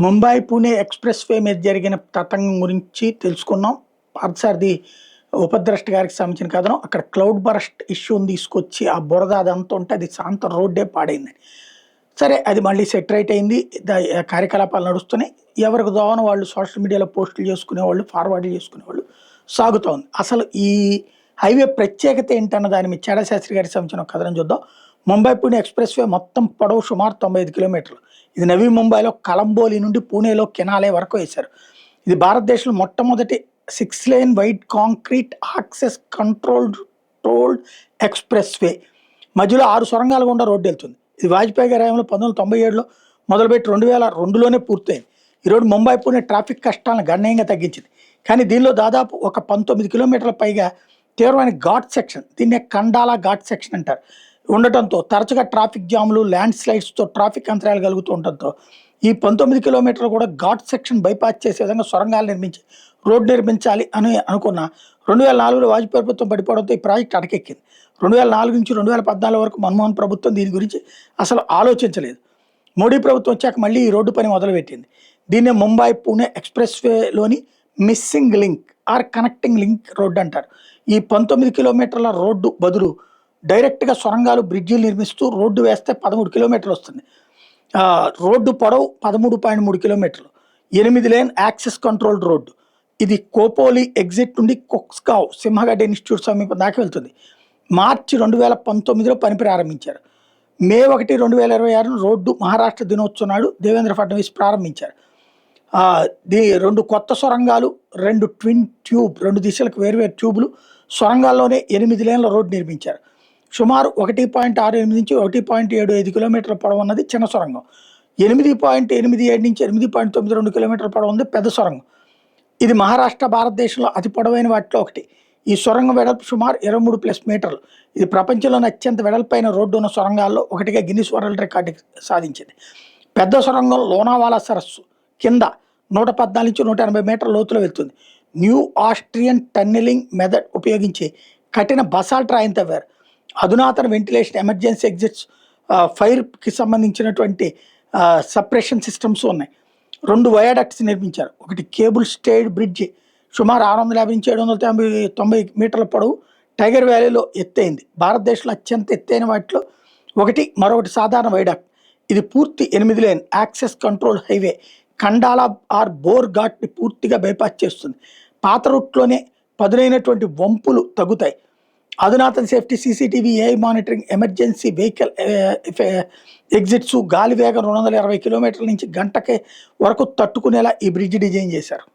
Mumbai Pune express way మీద జరిగిన తతంగం గురించి తెలుసుకున్నాం. పార్థసారథి ఉపద్రష్ట గారికి సంబంధించిన కథనం. అక్కడ క్లౌడ్ బరస్ట్ ఇష్యూని తీసుకొచ్చి ఆ బురద అదంతా ఉంటే అది సాయంత్రం రోడ్డే పాడైందని. సరే అది మళ్ళీ సెట్ రైట్ అయింది. కార్యకలాపాలు నడుస్తున్నాయి. ఎవరికి దోవన వాళ్ళు సోషల్ మీడియాలో పోస్టులు చేసుకునేవాళ్ళు, ఫార్వర్డ్‌లు చేసుకునేవాళ్ళు సాగుతా ఉంది. అసలు ఈ హైవే ప్రత్యేకత ఏంటన్న దాని మీద చాడా శాస్త్రి గారికి సంబంధించిన ఒక కథనం చూద్దాం. ముంబై పూణే ఎక్స్‌ప్రెస్ వే మొత్తం పొడవు సుమారు 95 కిలోమీటర్లు. ఇది నవీ ముంబైలో కలంబోలి నుండి పూణేలో కెనాలే వరకు వేశారు. ఇది భారతదేశంలో మొట్టమొదటి 6 lane wide concrete access controlled told express way. మధ్యలో 6 సొరంగాల గుండా రోడ్డు వెళ్తుంది. ఇది వాజ్పేయి గారి హయాంలో 1997లో మొదలుపెట్టి 2002లోనే పూర్తయింది. ఈ రోడ్డు ముంబై పూణే ట్రాఫిక్ కష్టాలను గణనీయంగా తగ్గించింది. కానీ దీనిలో దాదాపు ఒక 19 కిలోమీటర్ల పైగా తీవ్రమైన ఘాట్ సెక్షన్, దీన్నే కండాలా ఘాట్ సెక్షన్ అంటారు, ఉండటంతో తరచుగా ట్రాఫిక్ జాములు, ల్యాండ్ స్లైడ్స్తో ట్రాఫిక్ అంతరాయాలు కలుగుతూ ఉండటంతో ఈ 19 కిలోమీటర్లు కూడా ఘాట్ సెక్షన్ బైపాస్ చేసే విధంగా సొరంగాలు నిర్మించి రోడ్డు నిర్మించాలి అని అనుకున్న 2004లో వాజ్పేయి ప్రభుత్వం పడిపోవడంతో ఈ ప్రాజెక్ట్ అటకెక్కింది. 2004 నుంచి 2014 వరకు మన్మోహన్ ప్రభుత్వం దీని గురించి అసలు ఆలోచించలేదు. మోడీ ప్రభుత్వం వచ్చాక మళ్ళీ ఈ రోడ్డు పని మొదలుపెట్టింది. దీన్నే ముంబై పూణే ఎక్స్‌ప్రెస్ వేలోని missing link or connecting link road అంటారు. ఈ 19 కిలోమీటర్ల రోడ్డు బదులు డైరెక్ట్గా సొరంగాలు, బ్రిడ్జిలు నిర్మిస్తూ రోడ్డు వేస్తే 13 కిలోమీటర్లు వస్తుంది. రోడ్డు పొడవు 13.3 కిలోమీటర్లు. 8 లేన్ యాక్సెస్ కంట్రోల్డ్ రోడ్డు. ఇది కోపోలి ఎగ్జిట్ నుండి కొక్స్గావ్ సింహగడ్ ఇన్స్టిట్యూట్ సమీపం దాకా వెళ్తుంది. మార్చి 2019లో పని ప్రారంభించారు. మే 1, 2026 రోడ్డు మహారాష్ట్ర దినోత్సవం నాడు దేవేంద్ర ఫడ్నవీస్ ప్రారంభించారు. 2 కొత్త సొరంగాలు, 2 ట్విన్ ట్యూబ్, 2 దిశలకు వేరువేరు ట్యూబులు, సొరంగాల్లోనే 8 లేన్ల రోడ్డు నిర్మించారు. సుమారు 1.68 నుంచి 1.75 కిలోమీటర్ల పొడవు ఉన్నది చిన్న సొరంగం. 8.87 నుంచి 8.92 కిలోమీటర్ల పొడవు ఉంది పెద్ద సొరంగం. ఇది మహారాష్ట్ర భారతదేశంలో అతి పొడవైన వాటిలో ఒకటి. ఈ సొరంగం వెడల్పు సుమారు 23+ మీటర్లు. ఇది ప్రపంచంలోని అత్యంత వెడల్పైన రోడ్డు ఉన్న సొరంగాల్లో ఒకటిగా గిన్నిస్ వరల్డ్ రికార్డు సాధించింది. పెద్ద సొరంగం లోనావాలా సరస్సు కింద 114 నుంచి 180 మీటర్ల లోతులో వెళ్తుంది. న్యూ ఆస్ట్రియన్ టన్నెలింగ్ మెథడ్ ఉపయోగించి కఠిన బసాల్ట్ రాయిని తవ్వారు. అధునాతన వెంటిలేషన్, ఎమర్జెన్సీ ఎగ్జిట్స్, ఫైర్కి సంబంధించినటువంటి సప్రెషన్ సిస్టమ్స్ ఉన్నాయి. 2 వయాడక్ట్స్ నిర్మించారు. ఒకటి కేబుల్ స్టేడ్ బ్రిడ్జి సుమారు 650 నుంచి 790 మీటర్ల పొడవు టైగర్ వ్యాలీలో ఎత్తైంది. భారతదేశంలో అత్యంత ఎత్తైన వాటిలో ఒకటి. మరొకటి సాధారణ వైడాక్ట్. ఇది పూర్తి 8 lane access control highway. Khandala or Bor ఘాట్ని పూర్తిగా బైపాస్ చేస్తుంది. పాత రూట్లోనే పదునైనటువంటి వంపులు తగ్గుతాయి. అధునాతన safety, CCTV, AI monitoring, emergency vehicle exits, గాలి వేగం 220 కిలోమీటర్ల నుంచి గంటకి వరకు తట్టుకునేలా ఈ బ్రిడ్జ్ డిజైన్ చేశారు.